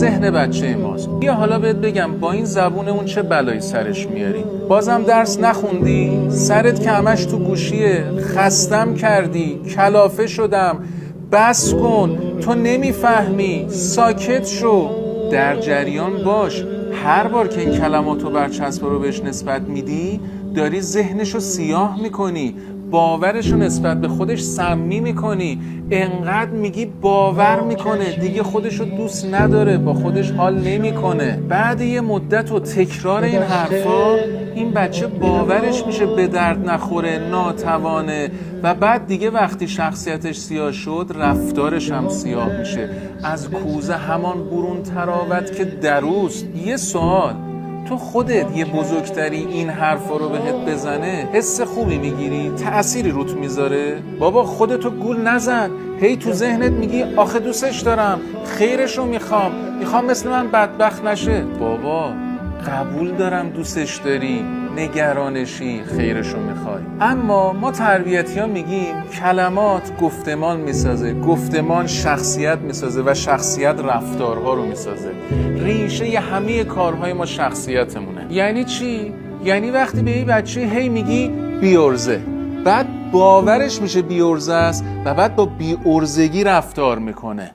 ذهن بچه ماست. بیا حالا بهت بگم با این زبون اون چه بلایی سرش میاری. بازم درس نخوندی؟ سرت که همش تو گوشیه، خستم کردی، کلافه شدم، بس کن، تو نمیفهمی، ساکت شو. در جریان باش، هر بار که این کلماتو برچسب رو بهش نسبت میدی داری ذهنشو سیاه میکنی، باورشو نسبت به خودش سمی میکنی، انقدر میگی باور میکنه، دیگه خودشو دوست نداره، با خودش حال نمیکنه. بعد یه مدت و تکرار این حرفا این بچه باورش میشه به درد نخوره، ناتوانه، و بعد دیگه وقتی شخصیتش سیاه شد رفتارش هم سیاه میشه، از کوزه همان برون تراوت که دروست. یه سوال، تو خودت یه بزرگتری این حرفا رو بهت بزنه حس خوبی میگیری؟ تأثیری روت میذاره؟ بابا خودتو گول نزن، هی تو ذهنت میگی آخه دوستش دارم، خیرشو میخوام مثل من بدبخت نشه. بابا قبول دارم دوستش داری، نگرانشی، خیرشو میخوای، اما ما تربیتی ها میگیم کلمات گفتمان میسازه، گفتمان شخصیت میسازه و شخصیت رفتارها رو میسازه. ریشه ی همه کارهای ما شخصیتمونه. یعنی چی؟ یعنی وقتی به یه بچه هی میگی بیورزه، بعد باورش میشه بیورزه است و بعد با بیورزگی رفتار میکنه.